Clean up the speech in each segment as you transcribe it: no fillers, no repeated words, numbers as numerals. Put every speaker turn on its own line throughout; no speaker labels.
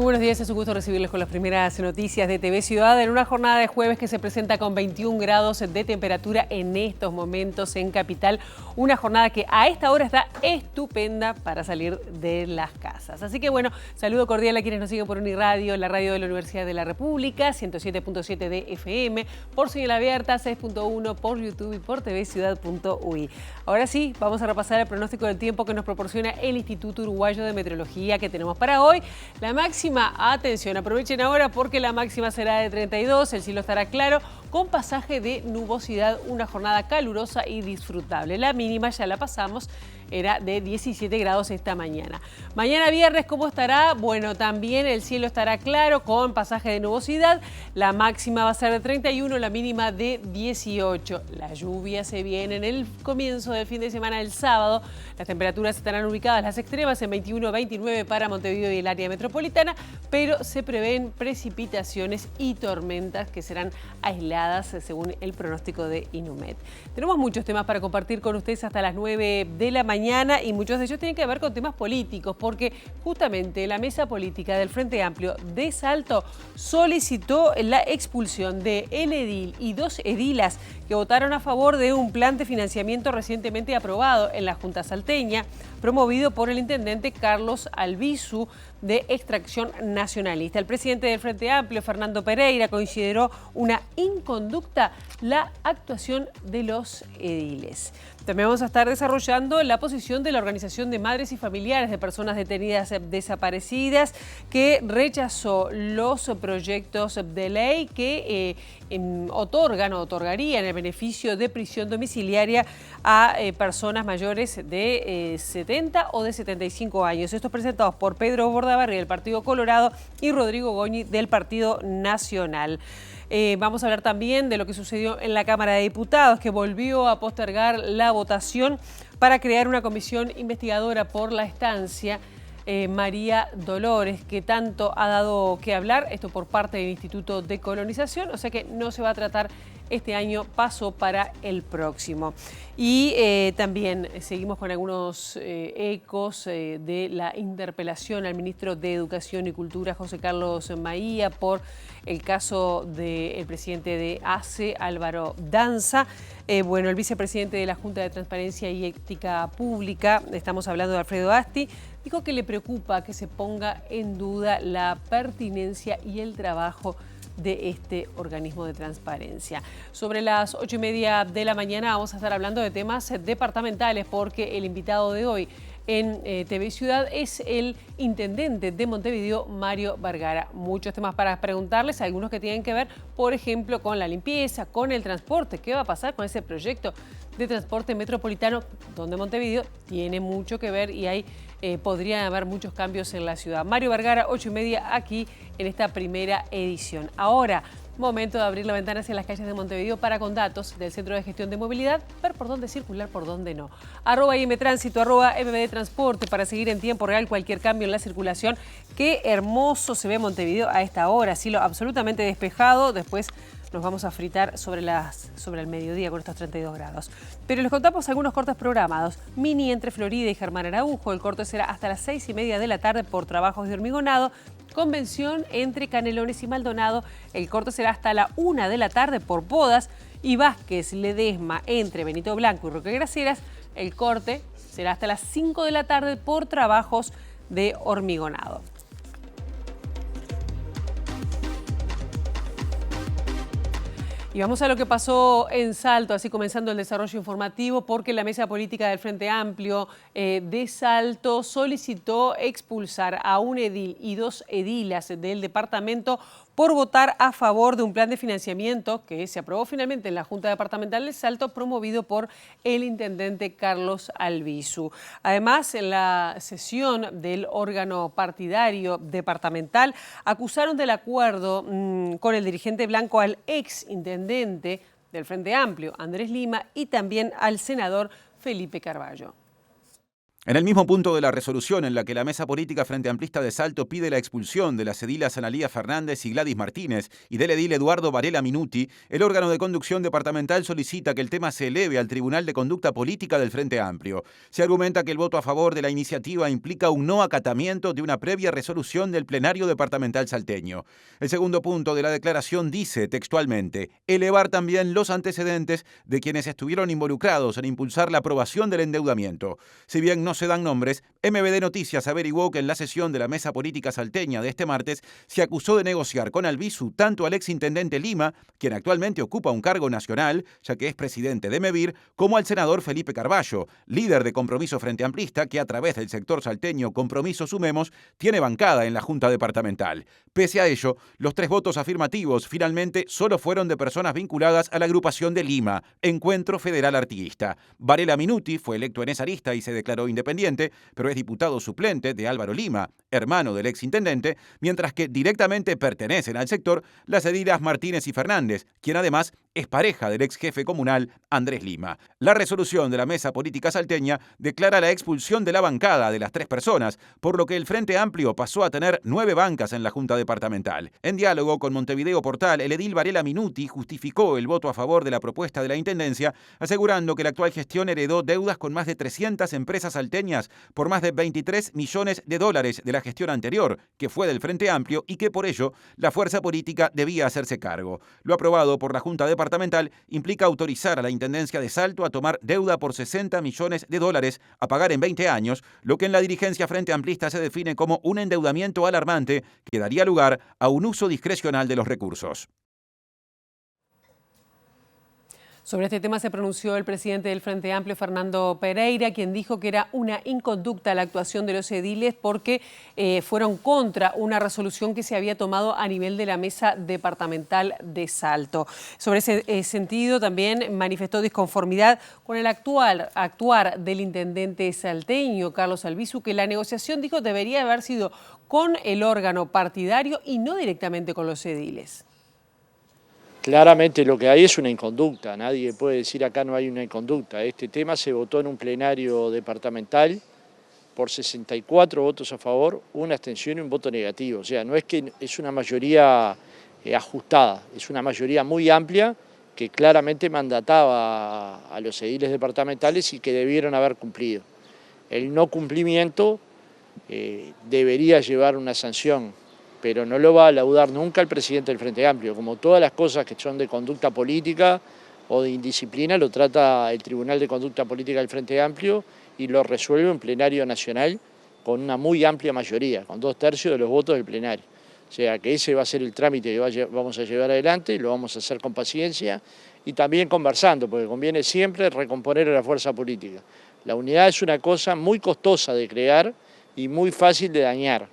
buenos días, es un gusto recibirles con las primeras noticias de TV Ciudad en una jornada de jueves que se presenta con 21 grados de temperatura en estos momentos en Capital. Una jornada que a esta hora está estupenda para salir de las casas. Así que bueno, saludo cordial a quienes nos siguen por Uniradio, la radio de la Universidad de la República, 107.7 de FM, por señal abierta, 6.1 por YouTube y por tvciudad.ui. Ahora sí, vamos a repasar el pronóstico del tiempo que nos proporciona el Instituto Uruguayo de Meteorología que tenemos para hoy. La máxima, atención, aprovechen ahora porque la máxima será de 32, el cielo estará claro, con pasaje de nubosidad, una jornada calurosa y disfrutable. La mínima ya la pasamos, era de 17 grados esta mañana. Mañana viernes, ¿cómo estará? Bueno, también el cielo estará claro con pasaje de nubosidad. La máxima va a ser de 31, la mínima de 18. La lluvia se viene en el comienzo del fin de semana, el sábado. Las temperaturas estarán ubicadas las extremas en 21 29 para Montevideo y el área metropolitana, pero se prevén precipitaciones y tormentas que serán aisladas según el pronóstico de Inumet. Tenemos muchos temas para compartir con ustedes hasta las 9 de la mañana y muchos de ellos tienen que ver con temas políticos, porque justamente la mesa política del Frente Amplio de Salto solicitó la expulsión de el edil y dos edilas que votaron a favor de un plan de financiamiento recientemente aprobado en la Junta Salteña, promovido por el intendente Carlos Albizu, de extracción nacionalista. El presidente del Frente Amplio, Fernando Pereira, consideró una inconducta la actuación de los ediles. También vamos a estar desarrollando la posición de la Organización de Madres y Familiares de Personas Detenidas Desaparecidas, que rechazó los proyectos de ley que otorgarían el beneficio de prisión domiciliaria a personas mayores de 70 o de 75 años. Estos presentados por Pedro Bordaberry del Partido Colorado y Rodrigo Goñi del Partido Nacional. Vamos a hablar también de lo que sucedió en la Cámara de Diputados, que volvió a postergar la votación para crear una comisión investigadora por la estancia María Dolores, que tanto ha dado que hablar, esto por parte del Instituto de Colonización, o sea que no se va a tratar este año, paso para el próximo. Y también seguimos con algunos ecos de la interpelación al ministro de Educación y Cultura, José Carlos Maía, por el caso del presidente de ACE, Álvaro Danza. Bueno, el vicepresidente de la Junta de Transparencia y Ética Pública, estamos hablando de Alfredo Asti, dijo que le preocupa que se ponga en duda la pertinencia y el trabajo de este organismo de transparencia. Sobre las 8:30 de la mañana vamos a estar hablando de temas departamentales, porque el invitado de hoy en TV Ciudad es el intendente de Montevideo, Mario Vergara. Muchos temas para preguntarles, algunos que tienen que ver, por ejemplo, con la limpieza, con el transporte. ¿Qué va a pasar con ese proyecto de transporte metropolitano, donde Montevideo tiene mucho que ver y podrían haber muchos cambios en la ciudad? Mario Vergara, 8:30, aquí en esta primera edición. Ahora, momento de abrir la ventana hacia las calles de Montevideo para, con datos del Centro de Gestión de Movilidad, ver por dónde circular, por dónde no. @IMTránsito, @MBD Transporte, para seguir en tiempo real cualquier cambio en la circulación. Qué hermoso se ve Montevideo a esta hora, cielo absolutamente despejado. Después nos vamos a fritar sobre el mediodía con estos 32 grados. Pero les contamos algunos cortes programados. Mini entre Florida y Germán Araujo. El corte será hasta las 6:30 de la tarde por trabajos de hormigonado. Convención entre Canelones y Maldonado. El corte será hasta la 1 de la tarde por podas. Y Vázquez Ledesma entre Benito Blanco y Roque Graceras. El corte será hasta las 5 de la tarde por trabajos de hormigonado. Y vamos a lo que pasó en Salto, así comenzando el desarrollo informativo, porque la mesa política del Frente Amplio de Salto solicitó expulsar a un edil y dos edilas del departamento por votar a favor de un plan de financiamiento que se aprobó finalmente en la Junta Departamental de Salto, promovido por el intendente Carlos Albizu. Además, en la sesión del órgano partidario departamental, acusaron del acuerdo con el dirigente blanco al ex intendente del Frente Amplio, Andrés Lima, y también al senador Felipe Carballo.
En el mismo punto de la resolución en la que la Mesa Política Frente Amplista de Salto pide la expulsión de las edilas Analía Fernández y Gladys Martínez y del edil Eduardo Varela Minuti, el órgano de conducción departamental solicita que el tema se eleve al Tribunal de Conducta Política del Frente Amplio. Se argumenta que el voto a favor de la iniciativa implica un no acatamiento de una previa resolución del plenario departamental salteño. El segundo punto de la declaración dice textualmente: elevar también los antecedentes de quienes estuvieron involucrados en impulsar la aprobación del endeudamiento. Si bien no se dan nombres, MBD Noticias averiguó que en la sesión de la Mesa Política Salteña de este martes se acusó de negociar con Albizu tanto al exintendente Lima, quien actualmente ocupa un cargo nacional, ya que es presidente de MEVIR, como al senador Felipe Carballo, líder de Compromiso Frente Amplista, que a través del sector salteño Compromiso Sumemos tiene bancada en la Junta Departamental. Pese a ello, los 3 votos afirmativos finalmente solo fueron de personas vinculadas a la agrupación de Lima, Encuentro Federal Artiguista. Varela Minuti fue electo en esa lista y se declaró independiente, pero es diputado suplente de Álvaro Lima, hermano del exintendente, mientras que directamente pertenecen al sector las edilas Martínez y Fernández, quien además es pareja del ex jefe comunal Andrés Lima. La resolución de la Mesa Política Salteña declara la expulsión de la bancada de las 3 personas, por lo que el Frente Amplio pasó a tener 9 bancas en la Junta Departamental. En diálogo con Montevideo Portal, el edil Varela Minuti justificó el voto a favor de la propuesta de la Intendencia, asegurando que la actual gestión heredó deudas con más de 300 empresas salteñas por más de $23 millones de la gestión anterior, que fue del Frente Amplio, y que por ello la fuerza política debía hacerse cargo. Lo aprobado por la Junta Departamental implica autorizar a la Intendencia de Salto a tomar deuda por $60 millones a pagar en 20 años, lo que en la dirigencia Frente Amplista se define como un endeudamiento alarmante que daría lugar a un uso discrecional de los recursos.
Sobre este tema se pronunció el presidente del Frente Amplio, Fernando Pereira, quien dijo que era una inconducta la actuación de los ediles porque fueron contra una resolución que se había tomado a nivel de la Mesa Departamental de Salto. Sobre ese sentido también manifestó disconformidad con el actuar del intendente salteño, Carlos Albizu, que la negociación, dijo, debería haber sido con el órgano partidario y no directamente con los ediles.
Claramente lo que hay es una inconducta, nadie puede decir acá no hay una inconducta. Este tema se votó en un plenario departamental por 64 votos a favor, una abstención y un voto negativo. O sea, no es que es una mayoría ajustada, es una mayoría muy amplia que claramente mandataba a los ediles departamentales y que debieron haber cumplido. El no cumplimiento debería llevar una sanción, pero no lo va a laudar nunca el presidente del Frente Amplio. Como todas las cosas que son de conducta política o de indisciplina, lo trata el Tribunal de Conducta Política del Frente Amplio y lo resuelve en plenario nacional con una muy amplia mayoría, con 2/3 de los votos del plenario. O sea que ese va a ser el trámite que vamos a llevar adelante y lo vamos a hacer con paciencia y también conversando, porque conviene siempre recomponer a la fuerza política. La unidad es una cosa muy costosa de crear y muy fácil de dañar.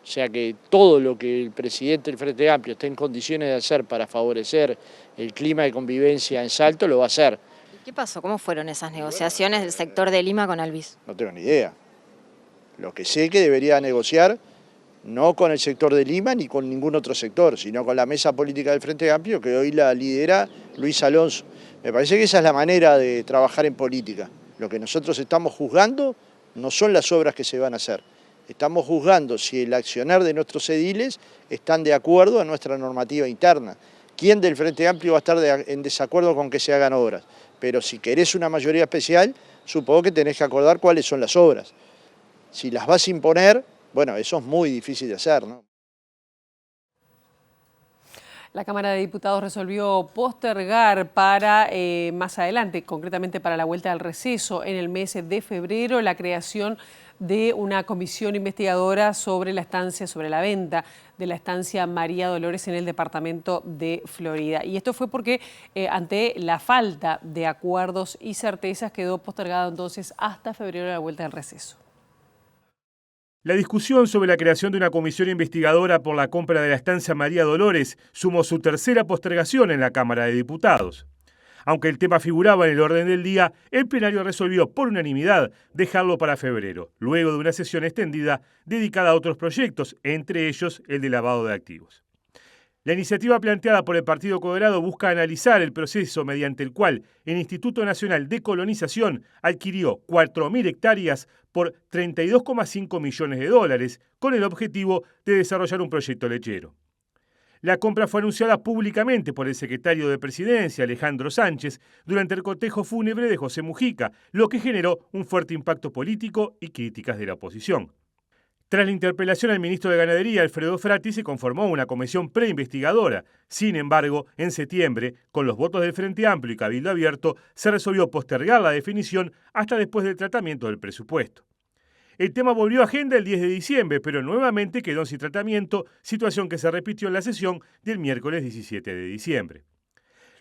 O sea que todo lo que el presidente del Frente Amplio esté en condiciones de hacer para favorecer el clima de convivencia en Salto, lo va a hacer.
¿Qué pasó? ¿Cómo fueron esas negociaciones del sector de Lima con Albizu?
No tengo ni idea. Lo que sé que debería negociar no con el sector de Lima ni con ningún otro sector, sino con la mesa política del Frente Amplio, que hoy la lidera Luis Alonso. Me parece que esa es la manera de trabajar en política. Lo que nosotros estamos juzgando no son las obras que se van a hacer. Estamos juzgando si el accionar de nuestros ediles están de acuerdo a nuestra normativa interna. ¿Quién del Frente Amplio va a estar en desacuerdo con que se hagan obras? Pero si querés una mayoría especial, supongo que tenés que acordar cuáles son las obras. Si las vas a imponer, bueno, eso es muy difícil de hacer, ¿no?
La Cámara de Diputados resolvió postergar para más adelante, concretamente para la vuelta al receso en el mes de febrero, la creación de una comisión investigadora sobre la venta de la estancia María Dolores en el departamento de Florida. Y esto fue porque ante la falta de acuerdos y certezas quedó postergado entonces hasta febrero la vuelta al receso.
La discusión sobre la creación de una comisión investigadora por la compra de la estancia María Dolores sumó su tercera postergación en la Cámara de Diputados. Aunque el tema figuraba en el orden del día, el plenario resolvió por unanimidad dejarlo para febrero, luego de una sesión extendida dedicada a otros proyectos, entre ellos el de lavado de activos. La iniciativa planteada por el Partido Colorado busca analizar el proceso mediante el cual el Instituto Nacional de Colonización adquirió 4.000 hectáreas por $32,5 millones, con el objetivo de desarrollar un proyecto lechero. La compra fue anunciada públicamente por el secretario de Presidencia, Alejandro Sánchez, durante el cortejo fúnebre de José Mujica, lo que generó un fuerte impacto político y críticas de la oposición. Tras la interpelación al ministro de Ganadería, Alfredo Frati, se conformó una comisión preinvestigadora. Sin embargo, en septiembre, con los votos del Frente Amplio y Cabildo Abierto, se resolvió postergar la definición hasta después del tratamiento del presupuesto. El tema volvió a agenda el 10 de diciembre, pero nuevamente quedó sin tratamiento, situación que se repitió en la sesión del miércoles 17 de diciembre.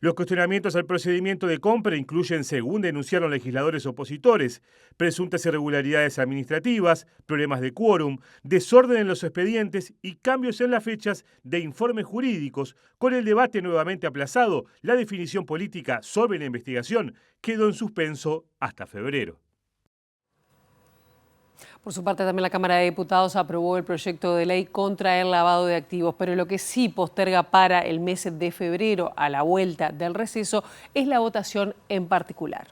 Los cuestionamientos al procedimiento de compra incluyen, según denunciaron legisladores opositores, presuntas irregularidades administrativas, problemas de quórum, desorden en los expedientes y cambios en las fechas de informes jurídicos. Con el debate nuevamente aplazado, la definición política sobre la investigación quedó en suspenso hasta febrero.
Por su parte, también la Cámara de Diputados aprobó el proyecto de ley contra el lavado de activos, pero lo que sí posterga para el mes de febrero, a la vuelta del receso, es la votación en particular.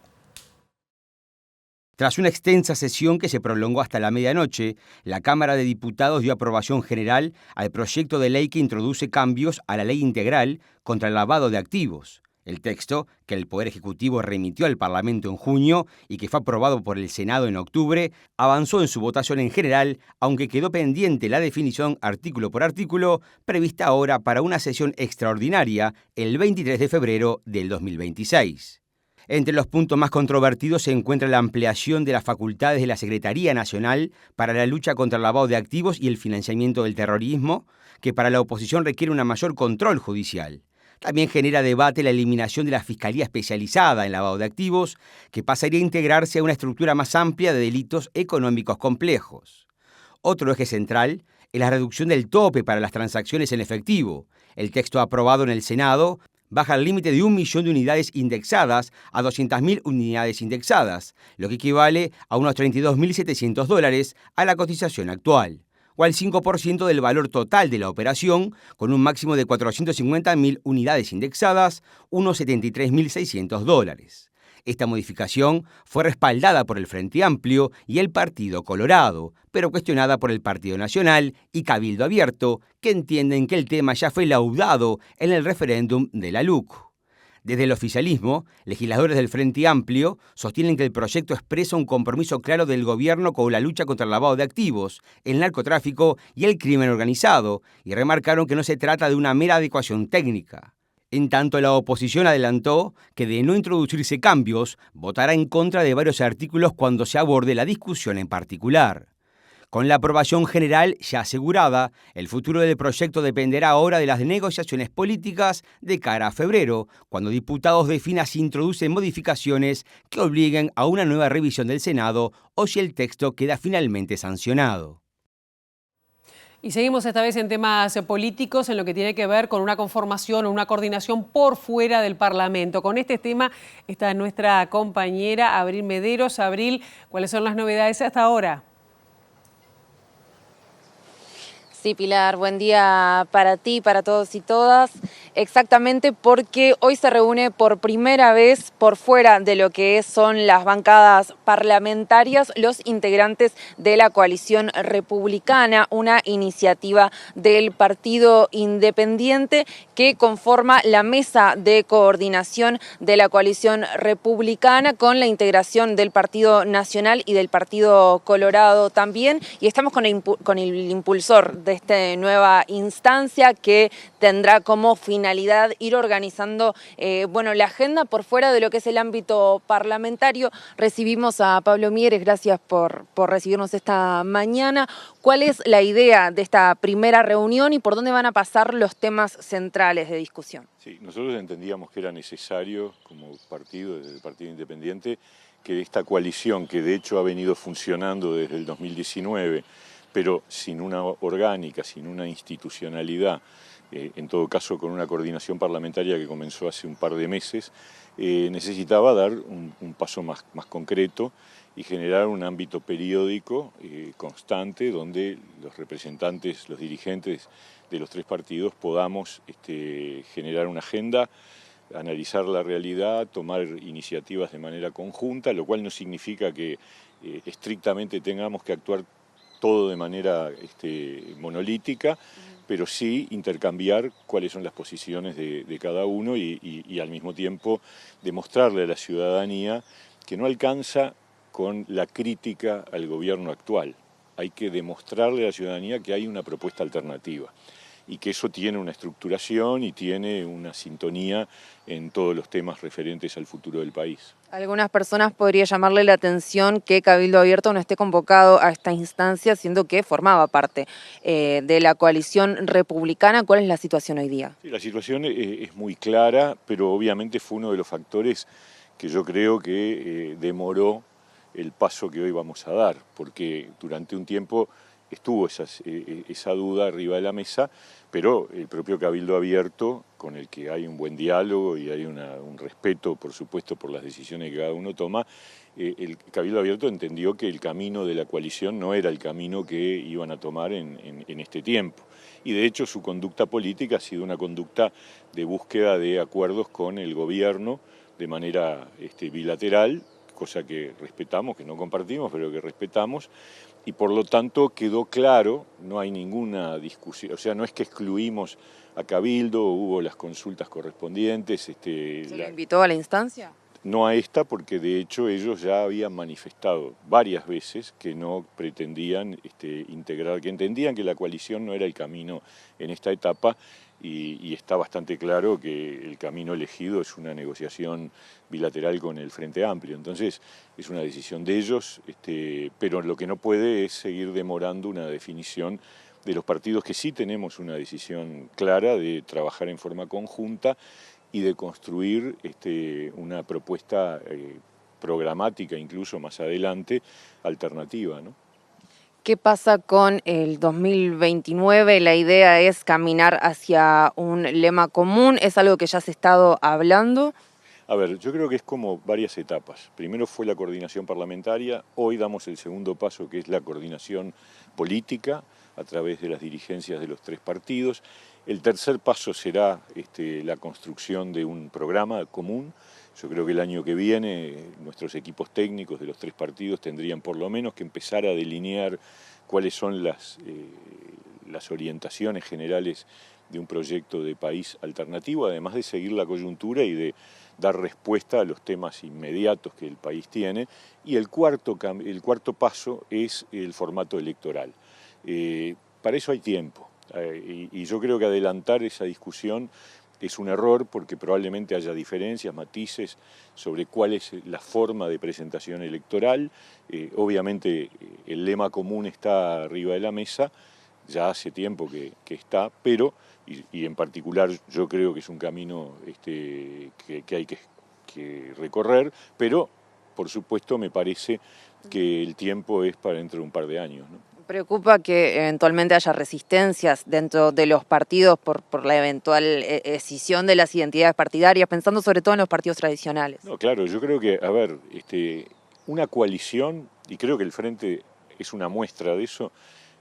Tras una extensa sesión que se prolongó hasta la medianoche, la Cámara de Diputados dio aprobación general al proyecto de ley que introduce cambios a la Ley Integral contra el lavado de activos. El texto, que el Poder Ejecutivo remitió al Parlamento en junio y que fue aprobado por el Senado en octubre, avanzó en su votación en general, aunque quedó pendiente la definición artículo por artículo, prevista ahora para una sesión extraordinaria el 23 de febrero del 2026. Entre los puntos más controvertidos se encuentra la ampliación de las facultades de la Secretaría Nacional para la lucha contra el lavado de activos y el financiamiento del terrorismo, que para la oposición requiere un mayor control judicial. También genera debate la eliminación de la Fiscalía Especializada en Lavado de Activos, que pasaría a integrarse a una estructura más amplia de delitos económicos complejos. Otro eje central es la reducción del tope para las transacciones en efectivo. El texto aprobado en el Senado baja el límite de 1 millón de unidades indexadas a 200.000 unidades indexadas, lo que equivale a unos $32.700 a la cotización actual, o al 5% del valor total de la operación, con un máximo de 450.000 unidades indexadas, unos $73.600. Esta modificación fue respaldada por el Frente Amplio y el Partido Colorado, pero cuestionada por el Partido Nacional y Cabildo Abierto, que entienden que el tema ya fue laudado en el referéndum de la LUC. Desde el oficialismo, legisladores del Frente Amplio sostienen que el proyecto expresa un compromiso claro del gobierno con la lucha contra el lavado de activos, el narcotráfico y el crimen organizado, y remarcaron que no se trata de una mera adecuación técnica. En tanto, la oposición adelantó que de no introducirse cambios, votará en contra de varios artículos cuando se aborde la discusión en particular. Con la aprobación general ya asegurada, el futuro del proyecto dependerá ahora de las negociaciones políticas de cara a febrero, cuando diputados definan si introducen modificaciones que obliguen a una nueva revisión del Senado o si el texto queda finalmente sancionado.
Y seguimos esta vez en temas políticos, en lo que tiene que ver con una conformación o una coordinación por fuera del Parlamento. Con este tema está nuestra compañera Abril Mederos. Abril, ¿cuáles son las novedades hasta ahora?
Sí, Pilar, buen día para ti, para todos y todas. Exactamente, porque hoy se reúne por primera vez por fuera de lo que son las bancadas parlamentarias los integrantes de la coalición republicana, una iniciativa del Partido Independiente que conforma la mesa de coordinación de la coalición republicana con la integración del Partido Nacional y del Partido Colorado también. Y estamos con el impulsor de esta nueva instancia que tendrá como finalidad ir organizando la agenda por fuera de lo que es el ámbito parlamentario. Recibimos a Pablo Mieres, gracias por recibirnos esta mañana. ¿Cuál es la idea de esta primera reunión y por dónde van a pasar los temas centrales de discusión?
Sí, nosotros entendíamos que era necesario, como partido, desde el Partido Independiente, que esta coalición, que de hecho ha venido funcionando desde el 2019, pero sin una orgánica, sin una institucionalidad, en todo caso con una coordinación parlamentaria que comenzó hace un par de meses, necesitaba dar un paso más concreto y generar un ámbito periódico constante donde los representantes, los dirigentes de los tres partidos podamos generar una agenda, analizar la realidad, tomar iniciativas de manera conjunta, lo cual no significa que estrictamente tengamos que actuar todo de manera monolítica, pero sí intercambiar cuáles son las posiciones de cada uno y al mismo tiempo demostrarle a la ciudadanía que no alcanza con la crítica al gobierno actual. Hay que demostrarle a la ciudadanía que hay una propuesta alternativa y que eso tiene una estructuración y tiene una sintonía en todos los temas referentes al futuro del país.
Algunas personas podría llamarle la atención que Cabildo Abierto no esté convocado a esta instancia, siendo que formaba parte de la coalición republicana. ¿Cuál es la situación hoy día?
Sí, la situación es muy clara, pero obviamente fue uno de los factores que yo creo que demoró el paso que hoy vamos a dar, porque durante un tiempo estuvo esa duda arriba de la mesa, pero el propio Cabildo Abierto, con el que hay un buen diálogo y hay un respeto, por supuesto, por las decisiones que cada uno toma, el Cabildo Abierto entendió que el camino de la coalición no era el camino que iban a tomar en este tiempo. Y de hecho su conducta política ha sido una conducta de búsqueda de acuerdos con el gobierno de manera bilateral, cosa que respetamos, que no compartimos, pero que respetamos, y por lo tanto quedó claro, no hay ninguna discusión, o sea, no es que excluimos a Cabildo, hubo las consultas correspondientes.
¿Se lo invitó a la instancia?
No a esta, porque de hecho ellos ya habían manifestado varias veces que no pretendían integrar, que entendían que la coalición no era el camino en esta etapa, y está bastante claro que el camino elegido es una negociación bilateral con el Frente Amplio. Entonces es una decisión de ellos, pero lo que no puede es seguir demorando una definición de los partidos que sí tenemos una decisión clara de trabajar en forma conjunta y de construir una propuesta programática, incluso más adelante, alternativa, ¿no?
¿Qué pasa con el 2029? La idea es caminar hacia un lema común. ¿Es algo que ya se ha estado hablando?
A ver, yo creo que es como varias etapas. Primero fue la coordinación parlamentaria, hoy damos el segundo paso, que es la coordinación política a través de las dirigencias de los tres partidos. El tercer paso será la construcción de un programa común. Yo creo que el año que viene nuestros equipos técnicos de los tres partidos tendrían por lo menos que empezar a delinear cuáles son las orientaciones generales de un proyecto de país alternativo, además de seguir la coyuntura y de dar respuesta a los temas inmediatos que el país tiene. Y el cuarto paso es el formato electoral. Para eso hay tiempo, y yo creo que adelantar esa discusión es un error, porque probablemente haya diferencias, matices sobre cuál es la forma de presentación electoral. Obviamente el lema común está arriba de la mesa, ya hace tiempo que está, pero, y en particular yo creo que es un camino que hay que recorrer, pero por supuesto me parece que el tiempo es para dentro de un par de años, ¿no?
¿Preocupa que eventualmente haya resistencias dentro de los partidos por la eventual escisión de las identidades partidarias, pensando sobre todo en los partidos tradicionales?
No, claro, yo creo que, a ver, una coalición, y creo que el Frente es una muestra de eso,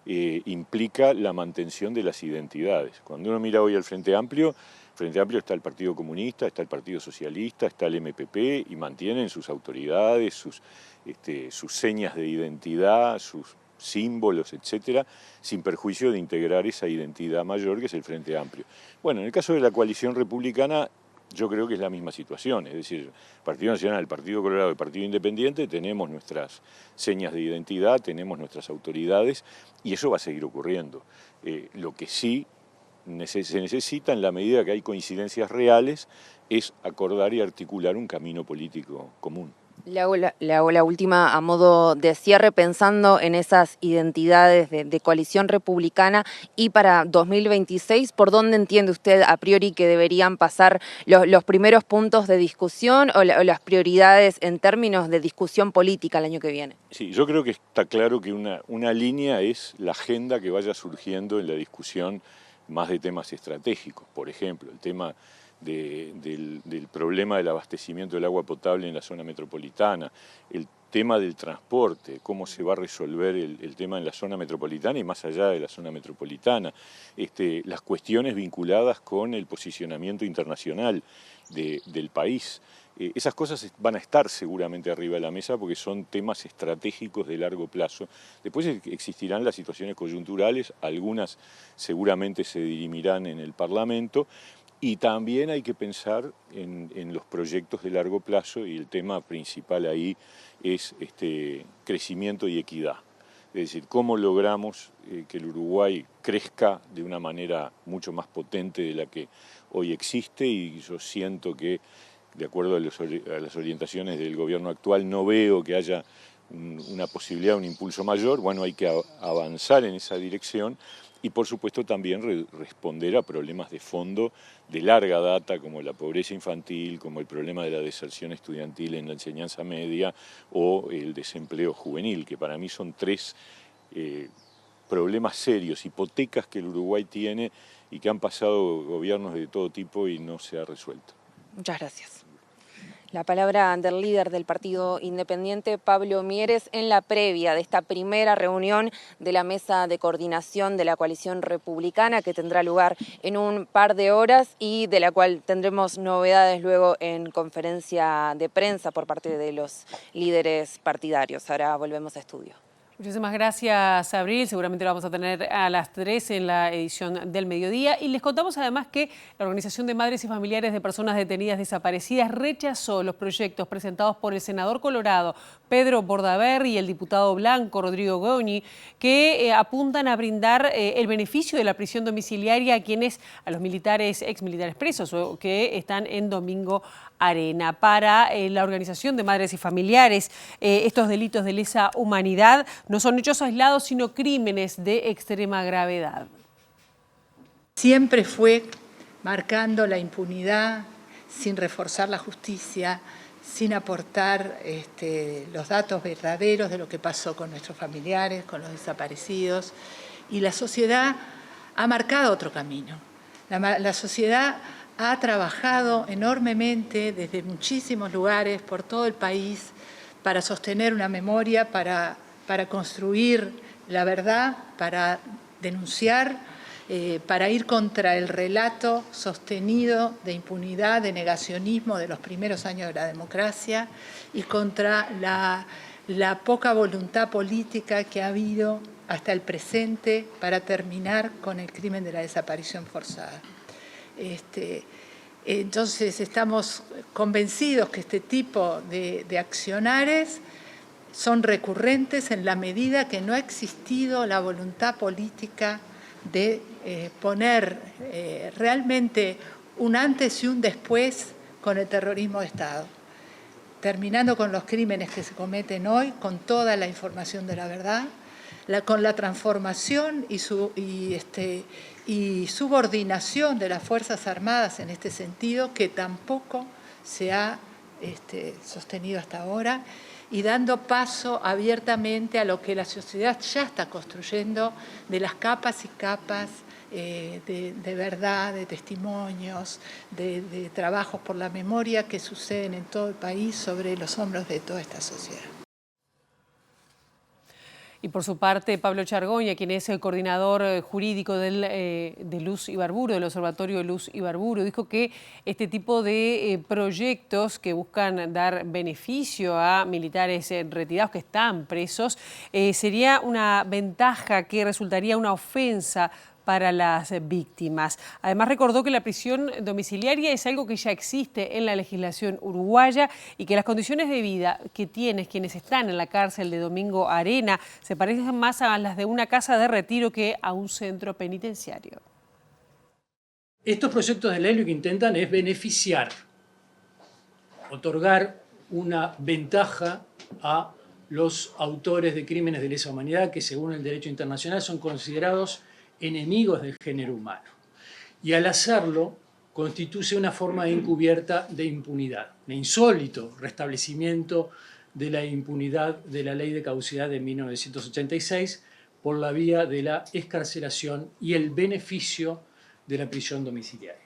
implica la mantención de las identidades. Cuando uno mira hoy al Frente Amplio está el Partido Comunista, está el Partido Socialista, está el MPP, y mantienen sus autoridades, sus señas de identidad, sus símbolos, etcétera, sin perjuicio de integrar esa identidad mayor que es el Frente Amplio. Bueno, en el caso de la coalición republicana, yo creo que es la misma situación, es decir, el Partido Nacional, el Partido Colorado y el Partido Independiente tenemos nuestras señas de identidad, tenemos nuestras autoridades, y eso va a seguir ocurriendo. Lo que sí se necesita, en la medida que hay coincidencias reales, es acordar y articular un camino político común.
Le hago la última a modo de cierre, pensando en esas identidades de coalición republicana, y para 2026, ¿por dónde entiende usted a priori que deberían pasar los primeros puntos de discusión o las prioridades en términos de discusión política el año que viene?
Sí, yo creo que está claro que una línea es la agenda que vaya surgiendo en la discusión más de temas estratégicos. Por ejemplo, el tema del problema del abastecimiento del agua potable en la zona metropolitana, el tema del transporte, cómo se va a resolver el tema en la zona metropolitana y más allá de la zona metropolitana, las cuestiones vinculadas con el posicionamiento internacional del país. Esas cosas van a estar seguramente arriba de la mesa porque son temas estratégicos de largo plazo. Después existirán las situaciones coyunturales, algunas seguramente se dirimirán en el Parlamento, y también hay que pensar en los proyectos de largo plazo, y el tema principal ahí es crecimiento y equidad. Es decir, cómo logramos que el Uruguay crezca de una manera mucho más potente de la que hoy existe, y yo siento que, de acuerdo a las orientaciones del gobierno actual, no veo que haya una posibilidad, un impulso mayor. Bueno, hay que avanzar en esa dirección y, por supuesto, también responder a problemas de fondo de larga data, como la pobreza infantil, como el problema de la deserción estudiantil en la enseñanza media o el desempleo juvenil, que para mí son tres problemas serios, hipotecas que el Uruguay tiene y que han pasado gobiernos de todo tipo y no se ha resuelto.
Muchas gracias. La palabra del líder del Partido Independiente, Pablo Mieres, en la previa de esta primera reunión de la mesa de coordinación de la coalición republicana, que tendrá lugar en un par de horas y de la cual tendremos novedades luego en conferencia de prensa por parte de los líderes partidarios. Ahora volvemos a estudio.
Muchísimas gracias, Abril. Seguramente lo vamos a tener a las 3 en la edición del mediodía. Y les contamos además que la Organización de Madres y Familiares de Personas Detenidas Desaparecidas rechazó los proyectos presentados por el senador colorado Pedro Bordaberry y el diputado blanco Rodrigo Goñi, que apuntan a brindar el beneficio de la prisión domiciliaria a los militares, exmilitares presos o que están en Domingo Arena. Para la Organización de Madres y Familiares, estos delitos de lesa humanidad no son hechos aislados, sino crímenes de extrema gravedad.
Siempre fue marcando la impunidad, sin reforzar la justicia, sin aportar los datos verdaderos de lo que pasó con nuestros familiares, con los desaparecidos. Y la sociedad ha marcado otro camino. La sociedad ha trabajado enormemente desde muchísimos lugares por todo el país para sostener una memoria, para construir la verdad, para denunciar, para ir contra el relato sostenido de impunidad, de negacionismo de los primeros años de la democracia y contra la poca voluntad política que ha habido hasta el presente para terminar con el crimen de la desaparición forzada. Entonces estamos convencidos que este tipo de accionares son recurrentes en la medida que no ha existido la voluntad política de poner realmente un antes y un después con el terrorismo de Estado, terminando con los crímenes que se cometen hoy, con toda la información de la verdad, con la transformación y subordinación de las Fuerzas Armadas en este sentido, que tampoco se ha sostenido hasta ahora, y dando paso abiertamente a lo que la sociedad ya está construyendo de las capas y capas de verdad, de testimonios, de trabajos por la memoria que suceden en todo el país sobre los hombros de toda esta sociedad.
Y por su parte, Pablo Chargoña, quien es el coordinador jurídico de Luz Ibarburu, del Observatorio Luz Ibarburu, dijo que este tipo de proyectos que buscan dar beneficio a militares retirados que están presos sería una ventaja que resultaría una ofensa para las víctimas. Además, recordó que la prisión domiciliaria es algo que ya existe en la legislación uruguaya y que las condiciones de vida que tienen quienes están en la cárcel de Domingo Arena se parecen más a las de una casa de retiro que a un centro penitenciario.
Estos proyectos de ley lo que intentan es beneficiar, otorgar una ventaja a los autores de crímenes de lesa humanidad que, según el derecho internacional, son considerados enemigos del género humano. Y al hacerlo, constituye una forma encubierta de impunidad, de insólito restablecimiento de la impunidad de la Ley de Caducidad de 1986 por la vía de la excarcelación y el beneficio de la prisión domiciliaria.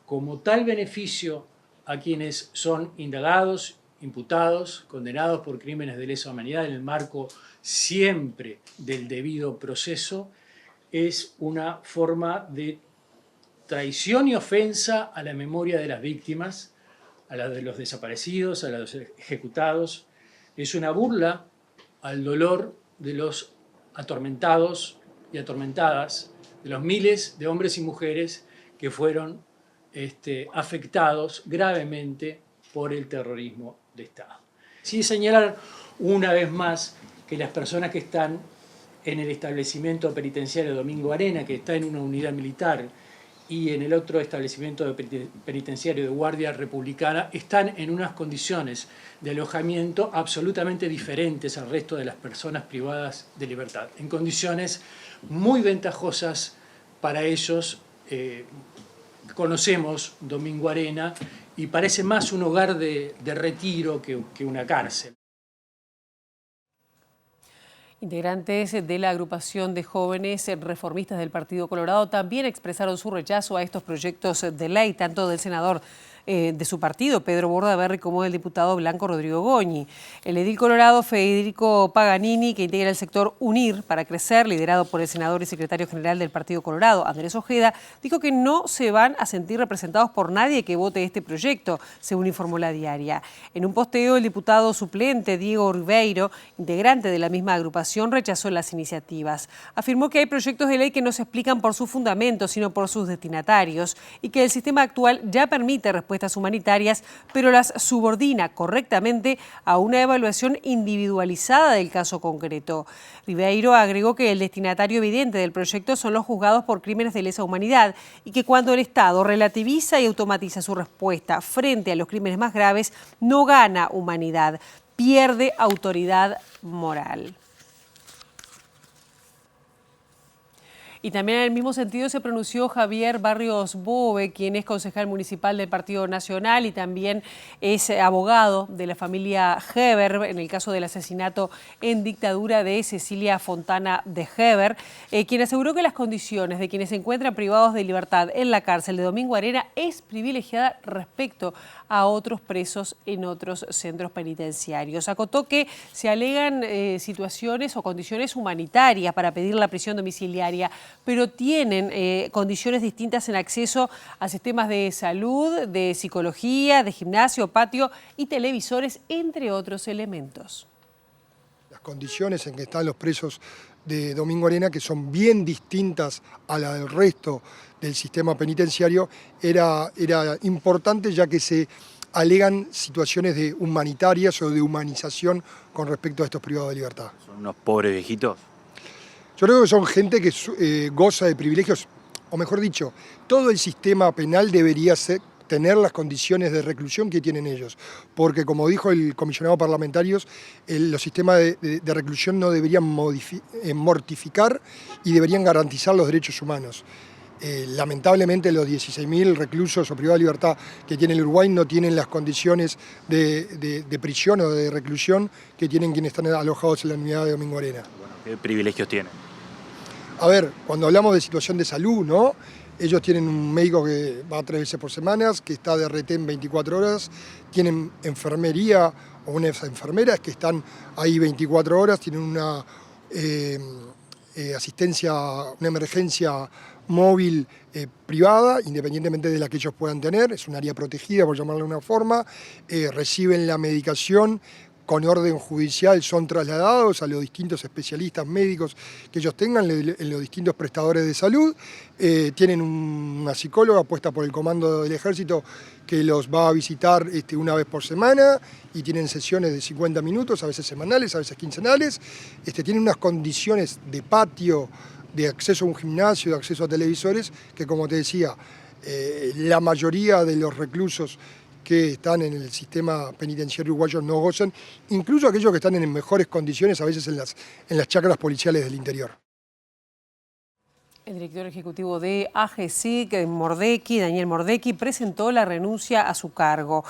como tal beneficio a quienes son indagados, imputados, condenados por crímenes de lesa humanidad en el marco siempre del debido proceso, es una forma de traición y ofensa a la memoria de las víctimas, a la de los desaparecidos, a los ejecutados. Es una burla al dolor de los atormentados y atormentadas, de los miles de hombres y mujeres que fueron afectados gravemente por el terrorismo de Estado. Sí señalar una vez más que las personas que están en el establecimiento penitenciario Domingo Arena, que está en una unidad militar, y en el otro establecimiento penitenciario de Guardia Republicana, están en unas condiciones de alojamiento absolutamente diferentes al resto de las personas privadas de libertad, en condiciones muy ventajosas para ellos. Conocemos Domingo Arena y parece más un hogar de retiro que una cárcel.
Integrantes de la agrupación de jóvenes reformistas del Partido Colorado también expresaron su rechazo a estos proyectos de ley, tanto del senador de su partido, Pedro Bordaberry, como del diputado Blanco Rodrigo Goñi. El edil colorado Federico Paganini, que integra el sector Unir para Crecer, liderado por el senador y secretario general del Partido Colorado, Andrés Ojeda, dijo que no se van a sentir representados por nadie que vote este proyecto, según informó La Diaria. En un posteo, el diputado suplente Diego Ribeiro, integrante de la misma agrupación, rechazó las iniciativas. Afirmó que hay proyectos de ley que no se explican por sus fundamentos, sino por sus destinatarios, y que el sistema actual ya permite respuestas humanitarias, pero las subordina correctamente a una evaluación individualizada del caso concreto. Ribeiro agregó que el destinatario evidente del proyecto son los juzgados por crímenes de lesa humanidad y que cuando el Estado relativiza y automatiza su respuesta frente a los crímenes más graves, no gana humanidad, pierde autoridad moral. Y también en el mismo sentido se pronunció Javier Barrios Bove, quien es concejal municipal del Partido Nacional y también es abogado de la familia Heber en el caso del asesinato en dictadura de Cecilia Fontana de Heber, quien aseguró que las condiciones de quienes se encuentran privados de libertad en la cárcel de Domingo Arena es privilegiada respecto a otros presos en otros centros penitenciarios. Acotó que se alegan situaciones o condiciones humanitarias para pedir la prisión domiciliaria, pero tienen condiciones distintas en acceso a sistemas de salud, de psicología, de gimnasio, patio y televisores, entre otros elementos.
Las condiciones en que están los presos de Domingo Arena, que son bien distintas a la del resto del sistema penitenciario, era importante ya que se alegan situaciones de humanitarias o de humanización con respecto a estos privados de libertad.
¿Son unos pobres viejitos?
Yo creo que son gente que goza de privilegios, o mejor dicho, todo el sistema penal debería tener las condiciones de reclusión que tienen ellos, porque como dijo el comisionado parlamentario, los sistemas de reclusión no deberían mortificar y deberían garantizar los derechos humanos. Lamentablemente los 16.000 reclusos o privados de libertad que tiene el Uruguay no tienen las condiciones de prisión o de reclusión que tienen quienes están alojados en la unidad de Domingo Arena.
Bueno, ¿qué privilegios tienen?
A ver, cuando hablamos de situación de salud, ¿no? Ellos tienen un médico que va 3 veces por semana, que está de retén 24 horas, tienen enfermería o unas enfermeras que están ahí 24 horas, tienen una asistencia, una emergencia móvil privada, independientemente de la que ellos puedan tener, es un área protegida, por llamarlo de una forma, reciben la medicación con orden judicial, son trasladados a los distintos especialistas médicos que ellos tengan, en los distintos prestadores de salud, tienen una psicóloga puesta por el comando del ejército que los va a visitar una vez por semana y tienen sesiones de 50 minutos, a veces semanales, a veces quincenales, tienen unas condiciones de patio, de acceso a un gimnasio, de acceso a televisores, que como te decía, la mayoría de los reclusos que están en el sistema penitenciario uruguayo no gozan, incluso aquellos que están en mejores condiciones, a veces en las chacras policiales del interior.
El director ejecutivo de AGESIC, Daniel Mordecki, presentó la renuncia a su cargo.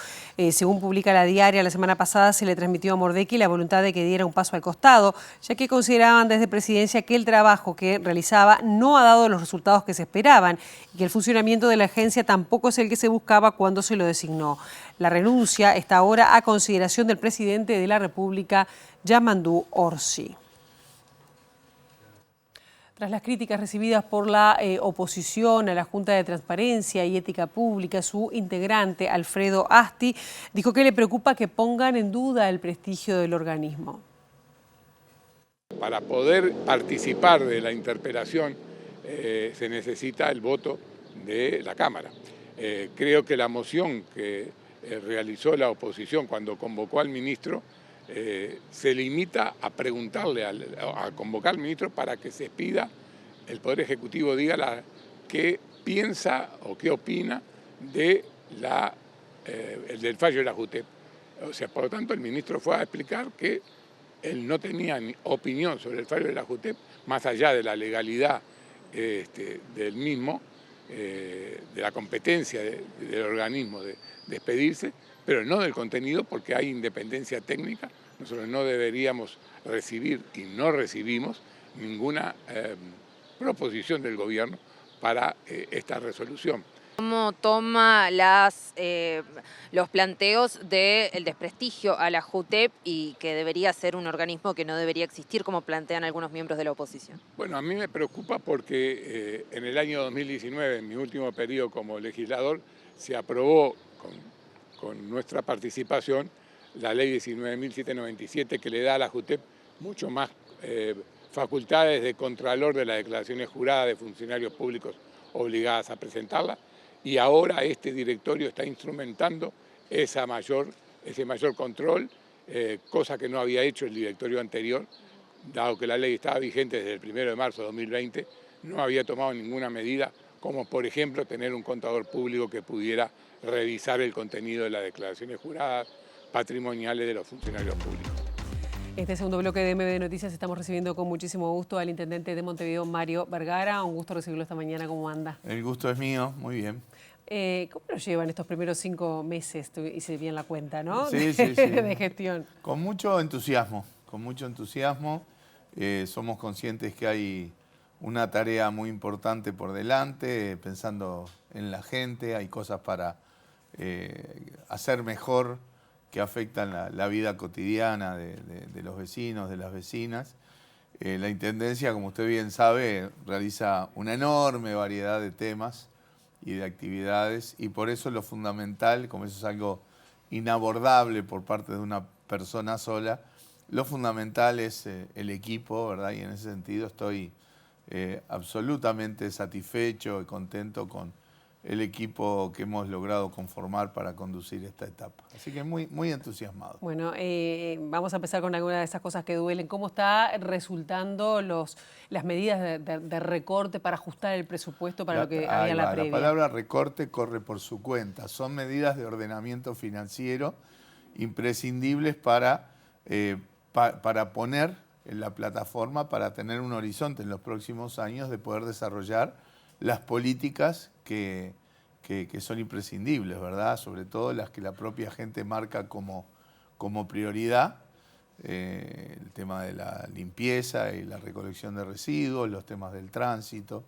Según publica La Diaria, la semana pasada se le transmitió a Mordecki la voluntad de que diera un paso al costado, ya que consideraban desde Presidencia que el trabajo que realizaba no ha dado los resultados que se esperaban y que el funcionamiento de la agencia tampoco es el que se buscaba cuando se lo designó. La renuncia está ahora a consideración del presidente de la República, Yamandu Orsi. Tras las críticas recibidas por la oposición a la Junta de Transparencia y Ética Pública, su integrante, Alfredo Asti, dijo que le preocupa que pongan en duda el prestigio del organismo.
Para poder participar de la interpelación se necesita el voto de la Cámara. Creo que la moción que realizó la oposición cuando convocó al ministro se limita a preguntarle, a convocar al ministro para que se expida, el Poder Ejecutivo diga qué piensa o qué opina del fallo de la JUTEP. O sea, por lo tanto, el ministro fue a explicar que él no tenía ni opinión sobre el fallo de la JUTEP, más allá de la legalidad del mismo, de la competencia del organismo de expedirse, pero no del contenido, porque hay independencia técnica. Nosotros no deberíamos recibir y no recibimos ninguna proposición del gobierno para esta resolución.
¿Cómo toma los planteos del desprestigio a la JUTEP y que debería ser un organismo que no debería existir, como plantean algunos miembros de la oposición?
Bueno, a mí me preocupa porque en el año 2019, en mi último periodo como legislador, se aprobó con nuestra participación la ley 19.797, que le da a la JUTEP mucho más facultades de contralor de las declaraciones juradas de funcionarios públicos obligadas a presentarla, y ahora este directorio está instrumentando ese mayor control, cosa que no había hecho el directorio anterior, dado que la ley estaba vigente desde el 1 de marzo de 2020, no había tomado ninguna medida, como por ejemplo tener un contador público que pudiera revisar el contenido de las declaraciones juradas patrimoniales de los funcionarios públicos.
Este segundo bloque de MB Noticias estamos recibiendo con muchísimo gusto al intendente de Montevideo, Mario Vergara. Un gusto recibirlo esta mañana. ¿Cómo anda?
El gusto es mío, muy bien.
¿Cómo lo llevan estos primeros 5 meses? Hice bien la cuenta, ¿no?
Sí.
De gestión.
Con mucho entusiasmo, somos conscientes que hay una tarea muy importante por delante, pensando en la gente, hay cosas para hacer mejor que afectan la vida cotidiana de los vecinos, de las vecinas. La Intendencia, como usted bien sabe, realiza una enorme variedad de temas y de actividades, y por eso lo fundamental, como eso es algo inabordable por parte de una persona sola, lo fundamental es el equipo, ¿verdad? Y en ese sentido estoy absolutamente satisfecho y contento con el equipo que hemos logrado conformar para conducir esta etapa. Así que muy entusiasmado.
Bueno, vamos a empezar con alguna de esas cosas que duelen. ¿Cómo está resultando las medidas de recorte para ajustar el presupuesto para lo que había la previa?
La palabra recorte corre por su cuenta. Son medidas de ordenamiento financiero imprescindibles para poner en la plataforma, para tener un horizonte en los próximos años de poder desarrollar las políticas que son imprescindibles, ¿verdad? Sobre todo las que la propia gente marca como prioridad, el tema de la limpieza y la recolección de residuos, los temas del tránsito.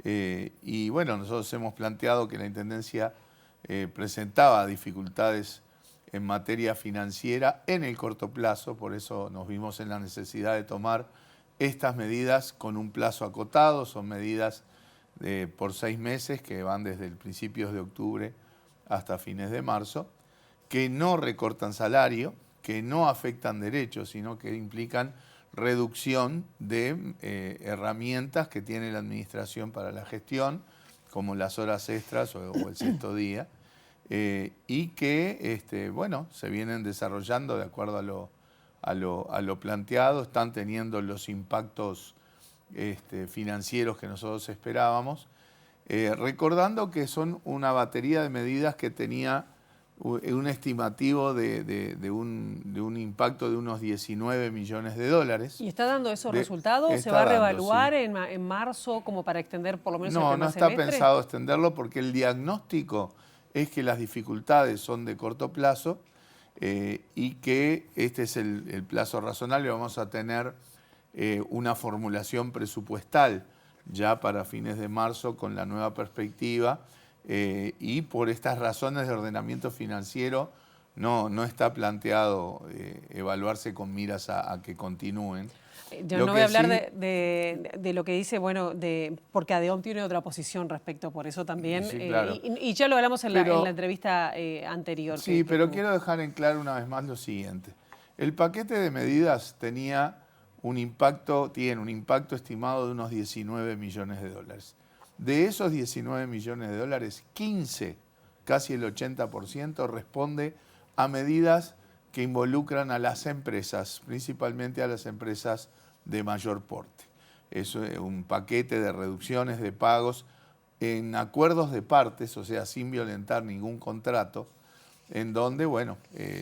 Y bueno, nosotros hemos planteado que la Intendencia presentaba dificultades en materia financiera en el corto plazo, por eso nos vimos en la necesidad de tomar estas medidas con un plazo acotado. Son medidas por 6 meses que van desde el principios de octubre hasta fines de marzo, que no recortan salario, que no afectan derechos, sino que implican reducción de herramientas que tiene la administración para la gestión, como las horas extras o el sexto día, y que bueno, se vienen desarrollando de acuerdo a lo planteado, están teniendo los impactos financieros que nosotros esperábamos, recordando que son una batería de medidas que tenía un estimativo de un impacto de unos 19 millones de dólares.
¿Y está dando esos resultados? ¿Se va a reevaluar en marzo como para extender por lo menos el primer
No está
semestre?
pensado extenderlo porque el diagnóstico es que las dificultades son de corto plazo y que este es el plazo razonable. Vamos a tener una formulación presupuestal ya para fines de marzo con la nueva perspectiva y por estas razones de ordenamiento financiero no está planteado evaluarse con miras a que continúen.
Yo no voy a hablar de lo que dice, bueno, porque ADEOM tiene otra posición respecto por eso también,
sí, claro.
y ya lo hablamos en la entrevista anterior.
Sí, pero quiero dejar en claro una vez más lo siguiente. El paquete de medidas tiene un impacto estimado de unos 19 millones de dólares. De esos 19 millones de dólares, 15, casi el 80%, responde a medidas que involucran a las empresas, principalmente a las empresas de mayor porte. Es un paquete de reducciones de pagos en acuerdos de partes, o sea, sin violentar ningún contrato, en donde, bueno,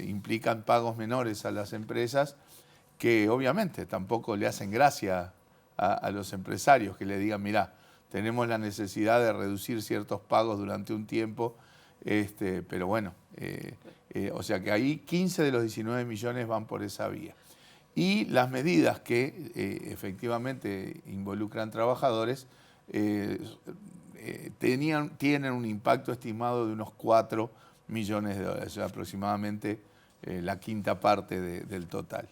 implican pagos menores a las empresas que obviamente tampoco le hacen gracia a los empresarios que le digan, mirá, tenemos la necesidad de reducir ciertos pagos durante un tiempo, pero bueno, o sea que ahí 15 de los 19 millones van por esa vía. Y las medidas que efectivamente involucran trabajadores tienen un impacto estimado de unos 4 millones de dólares, o sea, aproximadamente la quinta parte del total.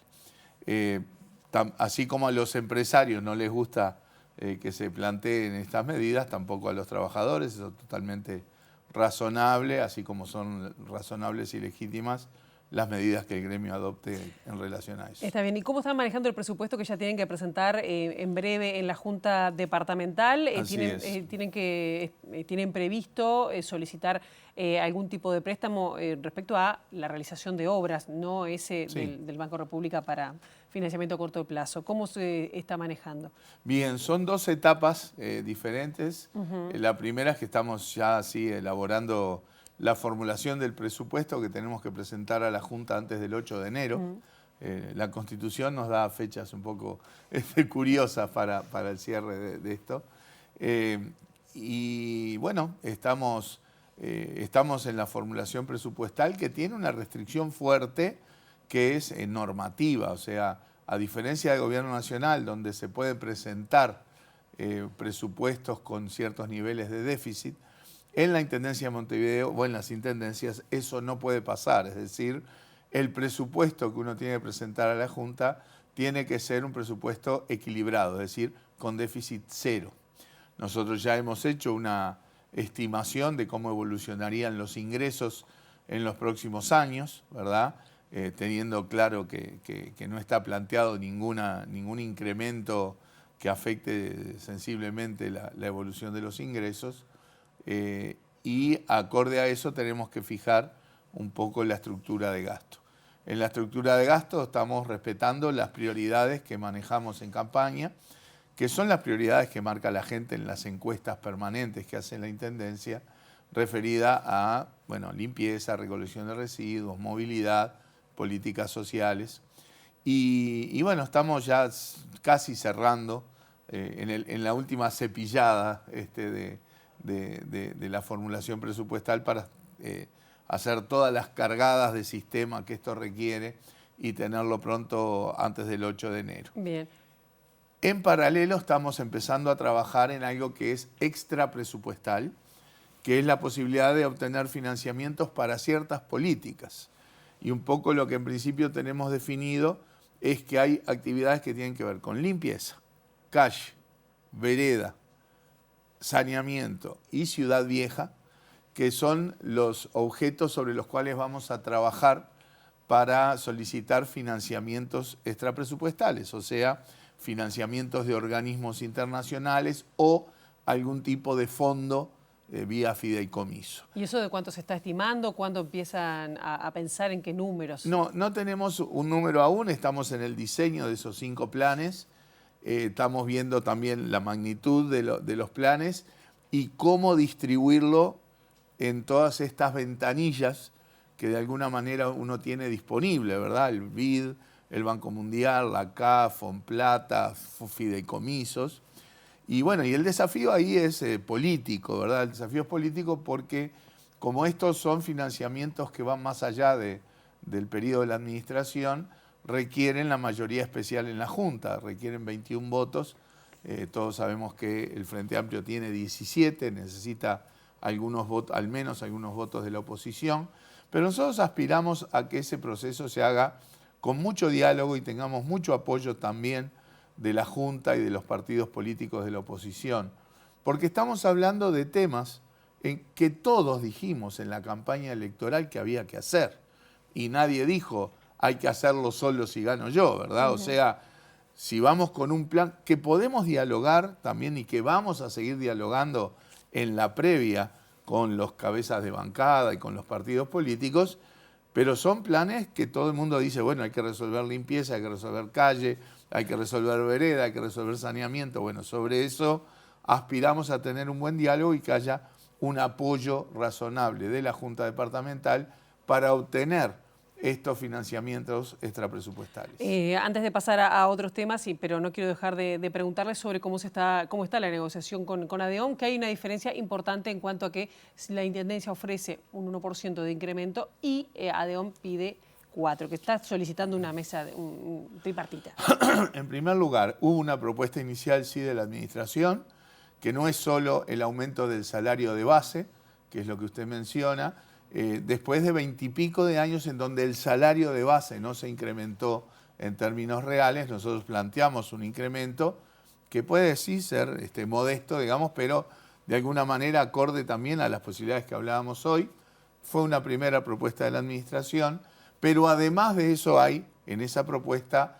Así como a los empresarios no les gusta que se planteen estas medidas, tampoco a los trabajadores, eso es totalmente razonable, así como son razonables y legítimas las medidas que el gremio adopte en relación a eso.
Está bien. ¿Y cómo están manejando el presupuesto que ya tienen que presentar en breve en la Junta Departamental? ¿Tienen previsto solicitar algún tipo de préstamo respecto a la realización de obras, no ese del Banco República para financiamiento a corto plazo? ¿Cómo se está manejando?
Bien, son dos etapas diferentes. La primera es que estamos ya así elaborando la formulación del presupuesto que tenemos que presentar a la Junta antes del 8 de enero. La Constitución nos da fechas un poco curiosas para el cierre de esto. Y bueno, estamos en la formulación presupuestal que tiene una restricción fuerte que es normativa. O sea, a diferencia del Gobierno Nacional, donde se pueden presentar presupuestos con ciertos niveles de déficit, en la Intendencia de Montevideo o en las intendencias eso no puede pasar. Es decir, el presupuesto que uno tiene que presentar a la Junta tiene que ser un presupuesto equilibrado, es decir, con déficit cero. Nosotros ya hemos hecho una estimación de cómo evolucionarían los ingresos en los próximos años, ¿verdad? Teniendo claro que no está planteado ningún incremento que afecte sensiblemente la evolución de los ingresos. Y acorde a eso tenemos que fijar un poco la estructura de gasto. En la estructura de gasto estamos respetando las prioridades que manejamos en campaña, que son las prioridades que marca la gente en las encuestas permanentes que hace la Intendencia, referida a limpieza, recolección de residuos, movilidad, políticas sociales. Y bueno, estamos ya casi cerrando en la última cepillada de la formulación presupuestal para hacer todas las cargadas de sistema que esto requiere y tenerlo pronto antes del 8 de enero.
Bien.
En paralelo estamos empezando a trabajar en algo que es extra presupuestal, que es la posibilidad de obtener financiamientos para ciertas políticas. Y un poco lo que en principio tenemos definido es que hay actividades que tienen que ver con limpieza, calle, vereda, saneamiento y ciudad vieja, que son los objetos sobre los cuales vamos a trabajar para solicitar financiamientos extrapresupuestales, o sea, financiamientos de organismos internacionales o algún tipo de fondo vía fideicomiso.
¿Y eso de cuánto se está estimando? ¿Cuándo empiezan a pensar en qué números?
No tenemos un número aún, estamos en el diseño de esos 5 planes. Estamos viendo también la magnitud de los planes y cómo distribuirlo en todas estas ventanillas que de alguna manera uno tiene disponible, ¿verdad? El BID, el Banco Mundial, la CAF, Fonplata, fideicomisos. Y bueno, y el desafío ahí es político, ¿verdad? El desafío es político porque como estos son financiamientos que van más allá del periodo de la administración, requieren la mayoría especial en la Junta, requieren 21 votos. Todos sabemos que el Frente Amplio tiene 17, necesita algunos votos, al menos algunos votos de la oposición, pero nosotros aspiramos a que ese proceso se haga con mucho diálogo y tengamos mucho apoyo también de la Junta y de los partidos políticos de la oposición, porque estamos hablando de temas en que todos dijimos en la campaña electoral que había que hacer, y nadie dijo hay que hacerlo solo si gano yo, ¿verdad? O sea, si vamos con un plan que podemos dialogar también y que vamos a seguir dialogando en la previa con los cabezas de bancada y con los partidos políticos, pero son planes que todo el mundo dice, bueno, hay que resolver limpieza, hay que resolver calle, hay que resolver vereda, hay que resolver saneamiento. Bueno, sobre eso aspiramos a tener un buen diálogo y que haya un apoyo razonable de la Junta Departamental para obtener estos financiamientos extrapresupuestarios.
Antes de pasar a otros temas, sí, pero no quiero dejar de preguntarles sobre cómo está la negociación con ADEOM, que hay una diferencia importante en cuanto a que la Intendencia ofrece un 1% de incremento y ADEOM pide 4%, que está solicitando una mesa tripartita.
En primer lugar, hubo una propuesta inicial, sí, de la Administración, que no es solo el aumento del salario de base, que es lo que usted menciona, después de 20 y pico de años en donde el salario de base no se incrementó en términos reales, nosotros planteamos un incremento que puede sí ser modesto, digamos, pero de alguna manera acorde también a las posibilidades que hablábamos hoy. Fue una primera propuesta de la Administración, pero además de eso hay en esa propuesta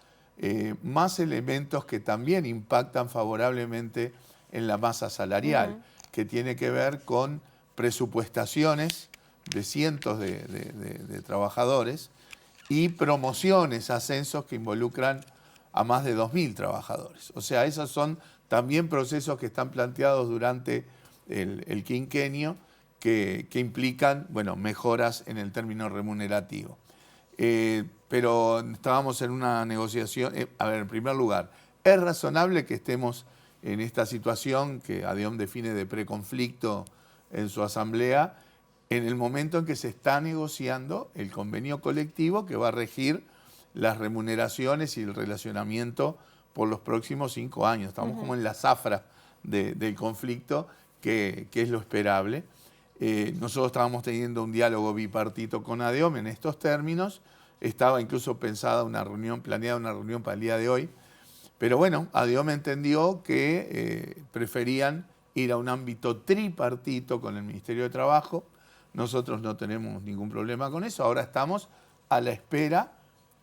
más elementos que también impactan favorablemente en la masa salarial, que tiene que ver con presupuestaciones de cientos de trabajadores y promociones, ascensos que involucran a más de 2.000 trabajadores. O sea, esos son también procesos que están planteados durante el quinquenio que implican, bueno, mejoras en el término remunerativo. Pero estábamos en una negociación. A ver, en primer lugar, es razonable que estemos en esta situación que ADEOM define de preconflicto en su asamblea, en el momento en que se está negociando el convenio colectivo que va a regir las remuneraciones y el relacionamiento por los próximos 5 años. Estamos como en la zafra del conflicto, que es lo esperable. Nosotros estábamos teniendo un diálogo bipartito con ADEOM en estos términos. Estaba incluso planeada una reunión para el día de hoy. Pero bueno, ADEOM entendió que preferían ir a un ámbito tripartito con el Ministerio de Trabajo. Nosotros no tenemos ningún problema con eso. Ahora estamos a la espera.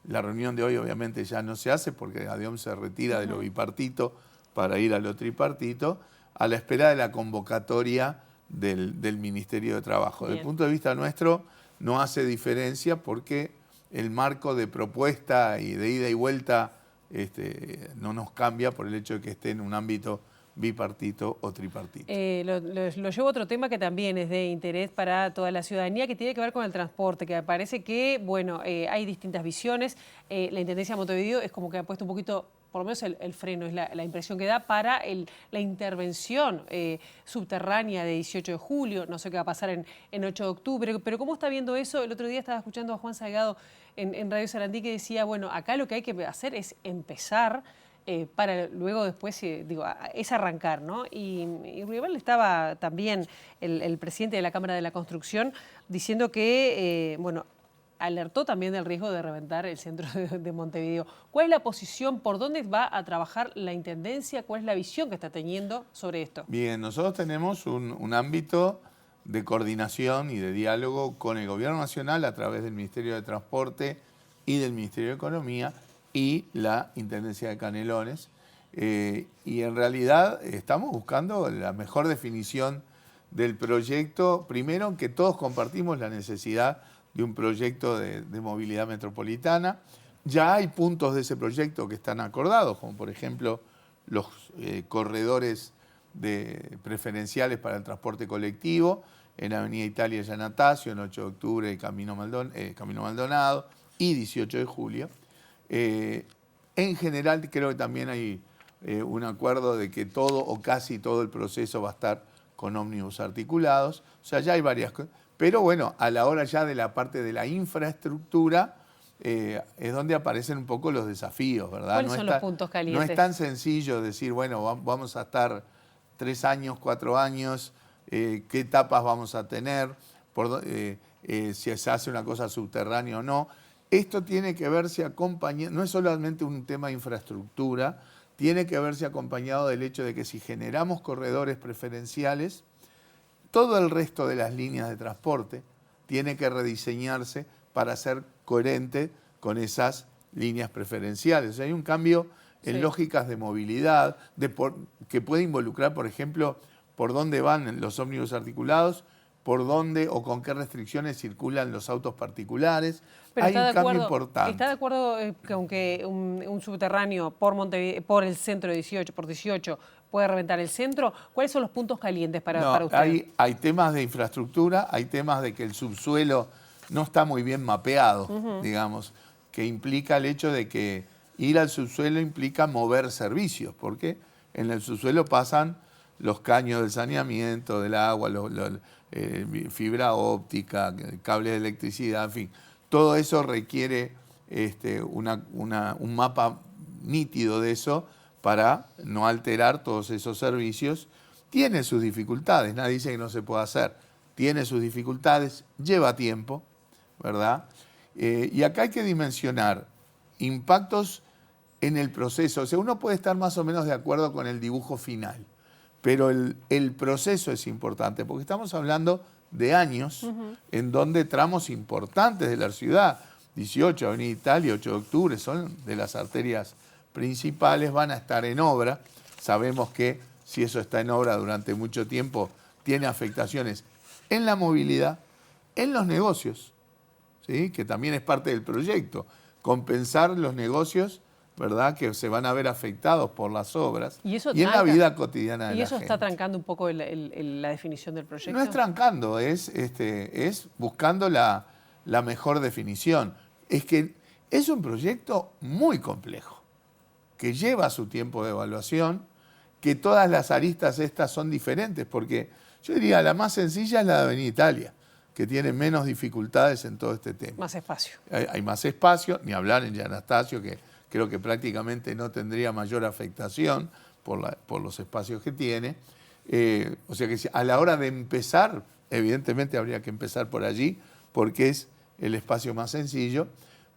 La reunión de hoy obviamente ya no se hace porque ADEOM se retira de lo bipartito para ir a lo tripartito, a la espera de la convocatoria del Ministerio de Trabajo. Desde el punto de vista nuestro no hace diferencia porque el marco de propuesta y de ida y vuelta no nos cambia por el hecho de que esté en un ámbito bipartito o tripartito.
Lo llevo a otro tema que también es de interés para toda la ciudadanía, que tiene que ver con el transporte, que parece que, bueno, hay distintas visiones. La Intendencia de Montevideo es como que ha puesto un poquito, por lo menos el freno, es la impresión que da para la intervención subterránea de 18 de julio, no sé qué va a pasar en 8 de octubre, pero ¿cómo está viendo eso? El otro día estaba escuchando a Juan Salgado en Radio Sarandí que decía, bueno, acá lo que hay que hacer es empezar para luego después, es arrancar, ¿no? Y Ruibal estaba también, el presidente de la Cámara de la Construcción, diciendo que, bueno, alertó también del riesgo de reventar el centro de Montevideo. ¿Cuál es la posición? ¿Por dónde va a trabajar la Intendencia? ¿Cuál es la visión que está teniendo sobre esto?
Bien, nosotros tenemos un ámbito de coordinación y de diálogo con el Gobierno Nacional a través del Ministerio de Transporte y del Ministerio de Economía y la Intendencia de Canelones. Y en realidad estamos buscando la mejor definición del proyecto. Primero, que todos compartimos la necesidad de un proyecto de movilidad metropolitana. Ya hay puntos de ese proyecto que están acordados, como por ejemplo los corredores preferenciales para el transporte colectivo. en Avenida Italia y Anastasio, en 8 de octubre Camino Maldonado y 18 de julio. En general creo que también hay un acuerdo de que todo o casi todo el proceso va a estar con ómnibus articulados. O sea, ya hay varias cosas. Pero bueno, a la hora ya de la parte de la infraestructura, es donde aparecen un poco los desafíos, ¿verdad?
¿Cuáles son los puntos calientes?
No es tan sencillo decir, bueno, vamos a estar 3 años, 4 años, qué etapas vamos a tener, si se hace una cosa subterránea o no. Esto tiene que verse acompañado, no es solamente un tema de infraestructura, tiene que verse acompañado del hecho de que si generamos corredores preferenciales, todo el resto de las líneas de transporte tiene que rediseñarse para ser coherente con esas líneas preferenciales. O sea, hay un cambio en lógicas de movilidad que puede involucrar, por ejemplo, por dónde van los ómnibus articulados, por dónde o con qué restricciones circulan los autos particulares.
Pero
hay un cambio importante.
¿Está de acuerdo que aunque un subterráneo por el centro de 18 por 18 puede reventar el centro? ¿Cuáles son los puntos calientes para usted?
Hay temas de infraestructura, hay temas de que el subsuelo no está muy bien mapeado, digamos, que implica el hecho de que ir al subsuelo implica mover servicios, porque en el subsuelo pasan los caños del saneamiento, del agua, fibra óptica, cables de electricidad, en fin. Todo eso requiere un mapa nítido de eso para no alterar todos esos servicios. Tiene sus dificultades, nadie dice que no se pueda hacer. Tiene sus dificultades, lleva tiempo, ¿verdad? Y acá hay que dimensionar impactos en el proceso. O sea, uno puede estar más o menos de acuerdo con el dibujo final, pero el proceso es importante, porque estamos hablando de años en donde tramos importantes de la ciudad, 18, Avenida Italia, 8 de octubre, son de las arterias principales, van a estar en obra. Sabemos que si eso está en obra durante mucho tiempo, tiene afectaciones en la movilidad, en los negocios, ¿sí? Que también es parte del proyecto, compensar los negocios, ¿verdad?, que se van a ver afectados por las obras y en la vida cotidiana de la gente.
¿Y eso está trancando un poco la definición del proyecto?
No es trancando, es buscando la mejor definición. Es que es un proyecto muy complejo, que lleva su tiempo de evaluación, que todas las aristas estas son diferentes, porque yo diría la más sencilla es la de Avenida Italia, que tiene menos dificultades en todo este tema.
Más espacio.
Hay más espacio, ni hablar en Anastasio, que creo que prácticamente no tendría mayor afectación por los espacios que tiene. O sea que a la hora de empezar, evidentemente habría que empezar por allí, porque es el espacio más sencillo.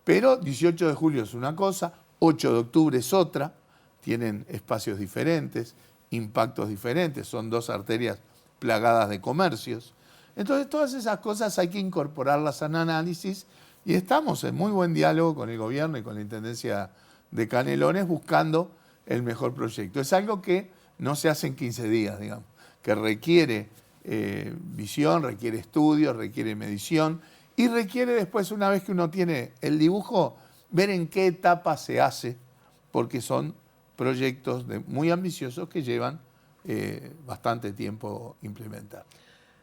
Pero 18 de julio es una cosa, 8 de octubre es otra, tienen espacios diferentes, impactos diferentes, son 2 arterias plagadas de comercios. Entonces todas esas cosas hay que incorporarlas al análisis y estamos en muy buen diálogo con el gobierno y con la Intendencia de Canelones buscando el mejor proyecto. Es algo que no se hace en 15 días, digamos, que requiere visión, requiere estudios, requiere medición y requiere después, una vez que uno tiene el dibujo, ver en qué etapa se hace, porque son proyectos muy ambiciosos que llevan bastante tiempo implementar.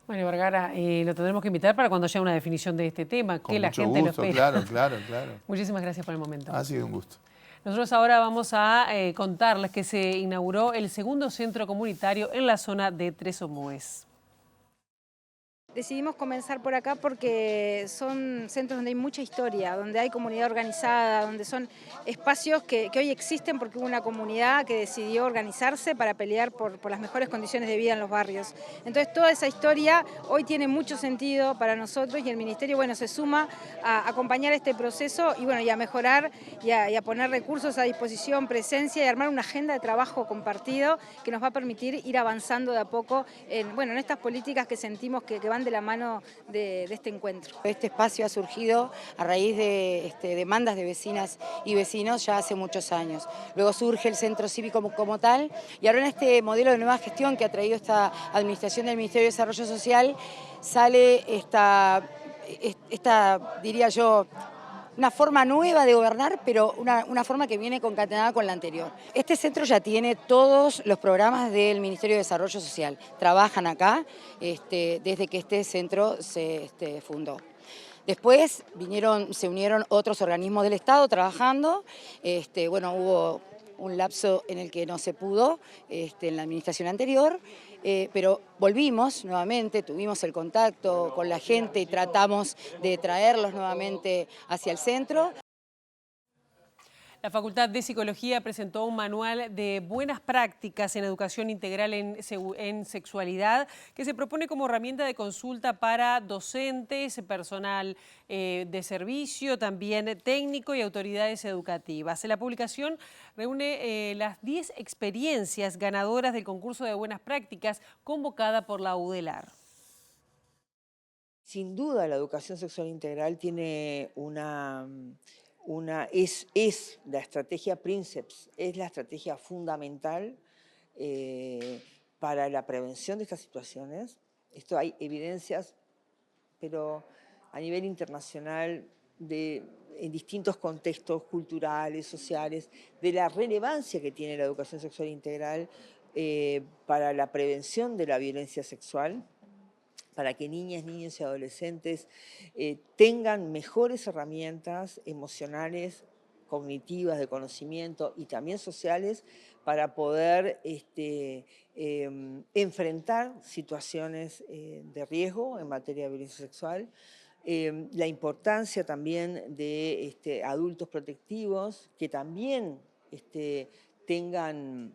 Mario Vergara, lo tendremos que invitar para cuando haya una definición de este tema, que la gente lo espera.
Claro.
Muchísimas gracias por el momento.
Ha sido un gusto.
Nosotros ahora vamos a contarles que se inauguró el segundo centro comunitario en la zona de Tres Omoes.
Decidimos comenzar por acá porque son centros donde hay mucha historia, donde hay comunidad organizada, donde son espacios que hoy existen porque hubo una comunidad que decidió organizarse para pelear por las mejores condiciones de vida en los barrios. Entonces toda esa historia hoy tiene mucho sentido para nosotros y el Ministerio se suma a acompañar este proceso y a mejorar y a poner recursos a disposición, presencia y armar una agenda de trabajo compartido que nos va a permitir ir avanzando de a poco en estas políticas que sentimos que van de la mano de este encuentro.
Este espacio ha surgido a raíz de demandas de vecinas y vecinos ya hace muchos años. Luego surge el centro cívico como tal y ahora en este modelo de nueva gestión que ha traído esta administración del Ministerio de Desarrollo Social sale esta diría yo, una forma nueva de gobernar, pero una forma que viene concatenada con la anterior. Este centro ya tiene todos los programas del Ministerio de Desarrollo Social. Trabajan acá desde que este centro se fundó. Después se unieron otros organismos del Estado trabajando. Bueno, hubo un lapso en el que no se pudo en la administración anterior, pero volvimos nuevamente, tuvimos el contacto con la gente y tratamos de traerlos nuevamente hacia el centro.
La Facultad de Psicología presentó un manual de buenas prácticas en educación integral en sexualidad que se propone como herramienta de consulta para docentes, personal de servicio, también técnico y autoridades educativas. La publicación reúne las 10 experiencias ganadoras del concurso de buenas prácticas convocada por la UDELAR.
Sin duda la educación sexual integral tiene es la estrategia Princeps, es la estrategia fundamental para la prevención de estas situaciones. Esto hay evidencias, pero a nivel internacional, en distintos contextos culturales, sociales, de la relevancia que tiene la educación sexual integral para la prevención de la violencia sexual, para que niñas, niños y adolescentes tengan mejores herramientas emocionales, cognitivas, de conocimiento y también sociales para poder enfrentar situaciones de riesgo en materia de violencia sexual. La importancia también de adultos protectivos que también tengan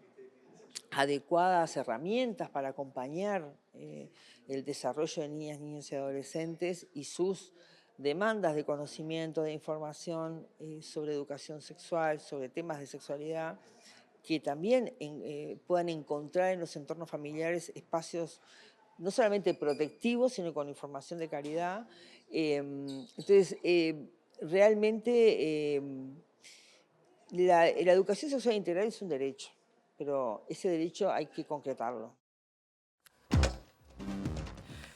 adecuadas herramientas para acompañar el desarrollo de niñas, niños y adolescentes y sus demandas de conocimiento, de información sobre educación sexual, sobre temas de sexualidad, que también puedan encontrar en los entornos familiares espacios no solamente protectivos, sino con información de calidad. Entonces, realmente la educación sexual integral es un derecho, pero ese derecho hay que concretarlo.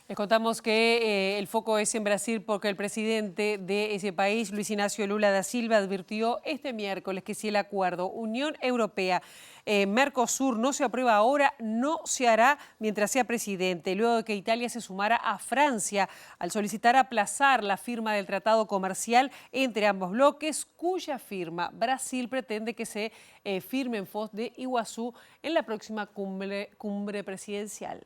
Les contamos que el foco es en Brasil porque el presidente de ese país, Luis Ignacio Lula da Silva, advirtió este miércoles que si el acuerdo Unión Europea-Mercosur no se aprueba ahora, no se hará mientras sea presidente, luego de que Italia se sumara a Francia al solicitar aplazar la firma del tratado comercial entre ambos bloques, cuya firma Brasil pretende que se firme en Foz de Iguazú en la próxima cumbre presidencial.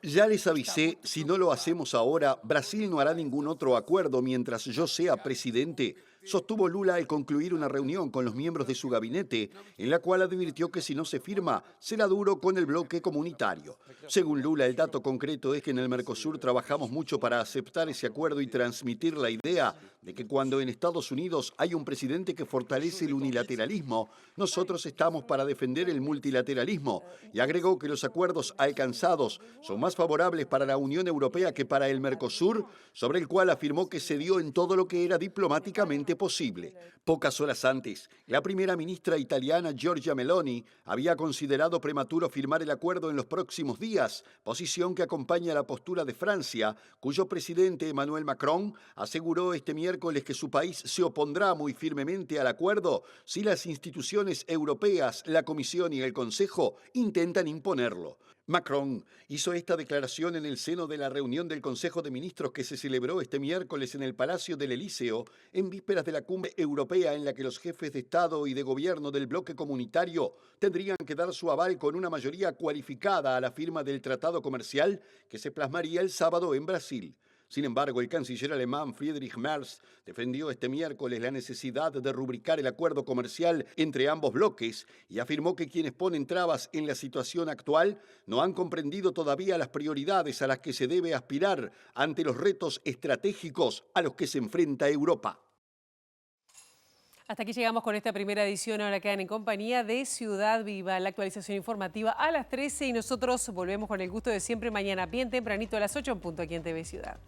Ya les avisé, si no lo hacemos ahora, Brasil no hará ningún otro acuerdo mientras yo sea presidente, sostuvo Lula al concluir una reunión con los miembros de su gabinete, en la cual advirtió que si no se firma, será duro con el bloque comunitario. Según Lula, el dato concreto es que en el Mercosur trabajamos mucho para aceptar ese acuerdo y transmitir la idea de que cuando en Estados Unidos hay un presidente que fortalece el unilateralismo, nosotros estamos para defender el multilateralismo, y agregó que los acuerdos alcanzados son más favorables para la Unión Europea que para el Mercosur, sobre el cual afirmó que se dio en todo lo que era diplomáticamente posible. Pocas horas antes, la primera ministra italiana Giorgia Meloni había considerado prematuro firmar el acuerdo en los próximos días, posición que acompaña la postura de Francia, cuyo presidente Emmanuel Macron aseguró este miércoles que su país se opondrá muy firmemente al acuerdo si las instituciones europeas, la Comisión y el Consejo intentan imponerlo. Macron hizo esta declaración en el seno de la reunión del Consejo de Ministros que se celebró este miércoles en el Palacio del Elíseo, en vísperas de la cumbre europea en la que los jefes de Estado y de Gobierno del bloque comunitario tendrían que dar su aval con una mayoría cualificada a la firma del tratado comercial que se plasmaría el sábado en Brasil. Sin embargo, el canciller alemán Friedrich Merz defendió este miércoles la necesidad de rubricar el acuerdo comercial entre ambos bloques y afirmó que quienes ponen trabas en la situación actual no han comprendido todavía las prioridades a las que se debe aspirar ante los retos estratégicos a los que se enfrenta Europa.
Hasta aquí llegamos con esta primera edición. Ahora quedan en compañía de Ciudad Viva, la actualización informativa a las 13 y nosotros volvemos con el gusto de siempre mañana bien tempranito a las 8 en punto aquí en TV Ciudad.